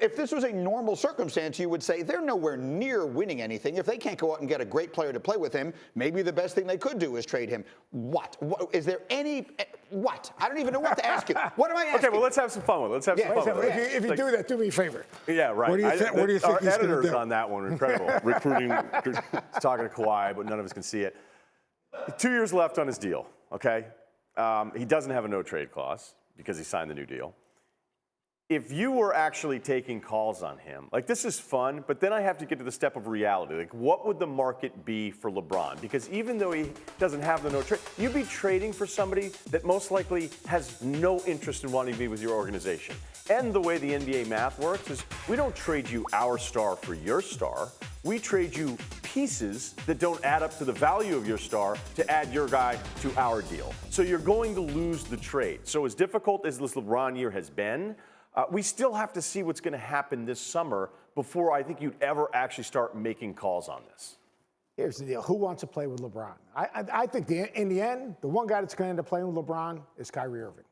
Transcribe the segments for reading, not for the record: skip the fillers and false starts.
If this was a normal circumstance, you would say they're nowhere near winning anything. If they can't go out and get a great player to play with him, maybe the best thing they could do is trade him. What? Is there any? What? I don't even know what to ask you. What am I asking? Okay, well, let's have some fun with it. Let's have some fun with it. If you do that, do me a favor. Yeah, right. What do you think Our he's going to editors do? on that one are incredible. Recruiting, talking to Kawhi, but none of us can see it. 2 years left on his deal, okay? He doesn't have a no-trade clause because he signed the new deal. If you were actually taking calls on him, like this is fun, but then I have to get to the step of reality. Like what would the market be for LeBron? Because even though he doesn't have the no trade, you'd be trading for somebody that most likely has no interest in wanting to be with your organization. And the way the NBA math works is we don't trade you our star for your star. We trade you pieces that don't add up to the value of your star to add your guy to our deal. So you're going to lose the trade. So as difficult as this LeBron year has been, we still have to see what's going to happen this summer before I think you'd ever actually start making calls on this. Here's the deal. Who wants to play with LeBron? I think in the end, the one guy that's going to end up playing with LeBron is Kyrie Irving.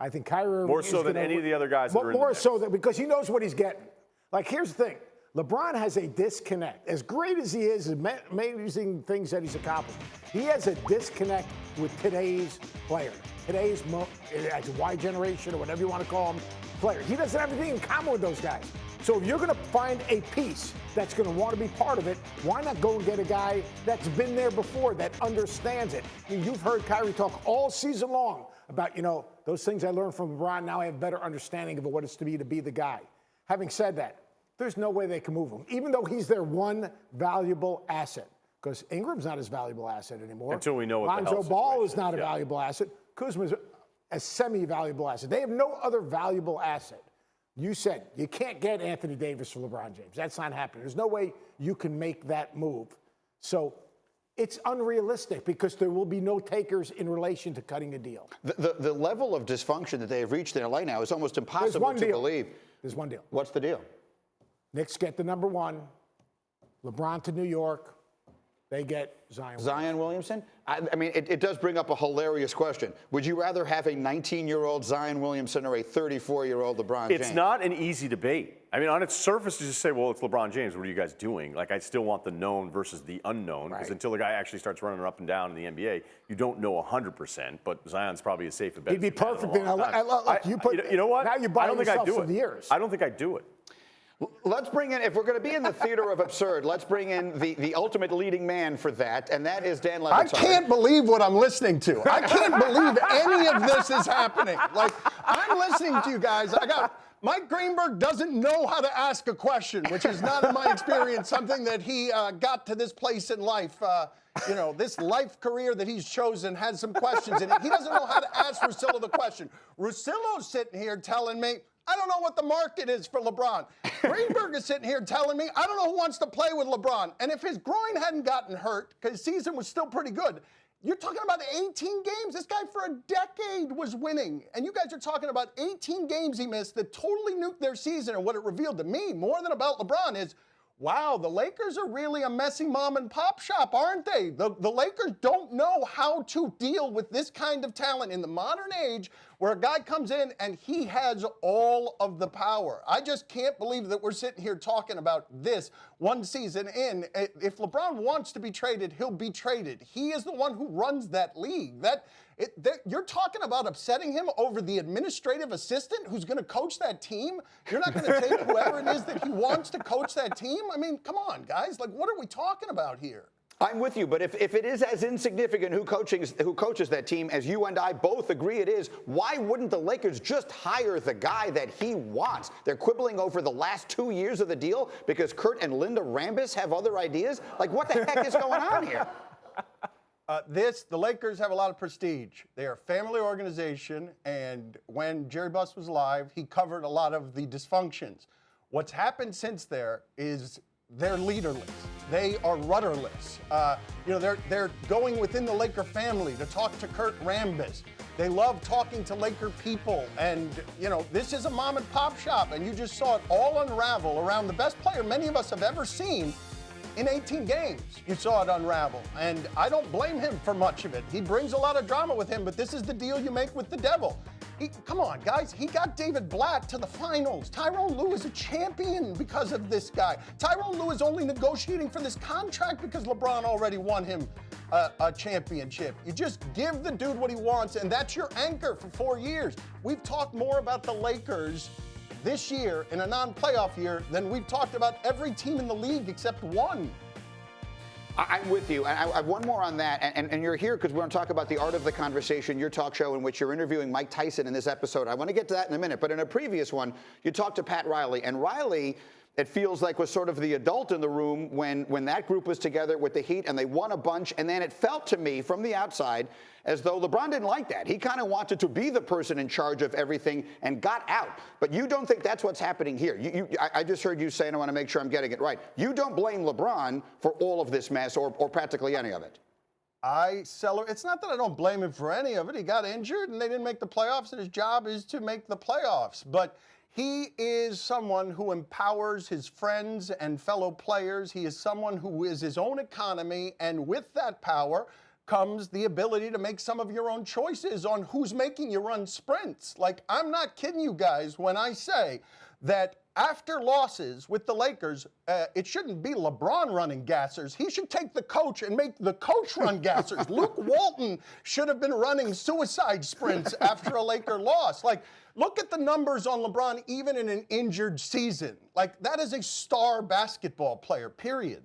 I think Kyrie Irving more so than any of the other guys that are in the More mix. so that because he knows what he's getting. Like, here's the thing. LeBron has a disconnect. As great as he is, amazing things that he's accomplished, he has a disconnect with today's player. Today's Y generation or whatever you want to call him, player. He doesn't have anything in common with those guys. So if you're going to find a piece that's going to want to be part of it, why not go and get a guy that's been there before, that understands it? I mean, you've heard Kyrie talk all season long about, those things I learned from LeBron. Now I have a better understanding of what it's to be the guy. Having said that, there's no way they can move him, even though he's their one valuable asset. Because Ingram's not his valuable asset anymore. Until we know what the Lonzo health Ball is situation not a valuable asset. Kuzma's a semi-valuable asset. They have no other valuable asset. You said you can't get Anthony Davis for LeBron James. That's not happening. There's no way you can make that move. So it's unrealistic because there will be no takers in relation to cutting a deal. The level of dysfunction that they have reached in LA now is almost impossible to believe. There's one deal. What's the deal? Knicks get the number one. LeBron to New York. They get Zion Williamson? I mean, it does bring up a hilarious question. Would you rather have a 19-year-old Zion Williamson or a 34-year-old LeBron James? It's not an easy debate. I mean, on its surface, you just say, well, it's LeBron James. What are you guys doing? Like, I still want the known versus the unknown, because until the guy actually starts running up and down in the NBA, you don't know 100%, but Zion's probably as safe a bet. He'd be perfect. You know what? Now you buy yourself some years. I don't think I'd do it. Let's bring in, if we're going to be in the theater of absurd, let's bring in the ultimate leading man for that, and that is Dan Batard. I can't believe what I'm listening to. I can't believe any of this is happening. Like, I'm listening to you guys. Mike Greenberg doesn't know how to ask a question, which is not, in my experience, something that he got to this place in life. This life career that he's chosen has some questions in it. He doesn't know how to ask Russillo the question. Russillo's sitting here telling me, I don't know what the market is for LeBron. Greenberg is sitting here telling me, I don't know who wants to play with LeBron. And if his groin hadn't gotten hurt, because his season was still pretty good, you're talking about 18 games. This guy for a decade was winning. And you guys are talking about 18 games he missed that totally nuked their season. And what it revealed to me, more than about LeBron, is, wow, the Lakers are really a messy mom and pop shop, aren't they? The Lakers don't know how to deal with this kind of talent in the modern age where a guy comes in and he has all of the power. I just can't believe that we're sitting here talking about this one season in. If LeBron wants to be traded, he'll be traded. He is the one who runs that league. You're talking about upsetting him over the administrative assistant who's going to coach that team? You're not going to take whoever it is that he wants to coach that team? I mean, come on, guys. Like, what are we talking about here? I'm with you, but if it is as insignificant who coaches that team as you and I both agree it is, why wouldn't the Lakers just hire the guy that he wants? They're quibbling over the last 2 years of the deal because Kurt and Linda Rambis have other ideas? Like, what the heck is going on here? The Lakers have a lot of prestige. They are a family organization, and when Jerry Buss was alive, he covered a lot of the dysfunctions. What's happened since there is they're leaderless. They are rudderless. They're going within the Laker family to talk to Kurt Rambis. They love talking to Laker people, and this is a mom and pop shop, and you just saw it all unravel around the best player many of us have ever seen. In 18 games, you saw it unravel, and I don't blame him for much of it. He brings a lot of drama with him, but this is the deal you make with the devil. Come on, guys. He got David Blatt to the finals. Tyrone Lue is a champion because of this guy. Tyrone Lue is only negotiating for this contract because LeBron already won him a championship. You just give the dude what he wants, and that's your anchor for 4 years. We've talked more about the Lakers this year in a non-playoff year than we've talked about every team in the league except one. I'm with you. And I have one more on that. And you're here because we're going to talk about the Art of the Conversation, your talk show in which you're interviewing Mike Tyson in this episode. I want to get to that in a minute. But in a previous one, you talked to Pat Riley. And Riley, it feels like, was sort of the adult in the room when that group was together with the Heat and they won a bunch. And then it felt to me from the outside as though LeBron didn't like that. He kind of wanted to be the person in charge of everything and got out. But you don't think that's what's happening here. I just heard you say, and I want to make sure I'm getting it right. You don't blame LeBron for all of this mess or practically any of it. It's not that I don't blame him for any of it. He got injured and they didn't make the playoffs, and his job is to make the playoffs. But he is someone who empowers his friends and fellow players. He is someone who is his own economy, and with that power comes the ability to make some of your own choices on who's making you run sprints. Like, I'm not kidding you guys when I say that after losses with the Lakers, it shouldn't be LeBron running gassers. He should take the coach and make the coach run gassers. Luke Walton should have been running suicide sprints after a Laker loss. Like, look at the numbers on LeBron even in an injured season. Like, that is a star basketball player, period.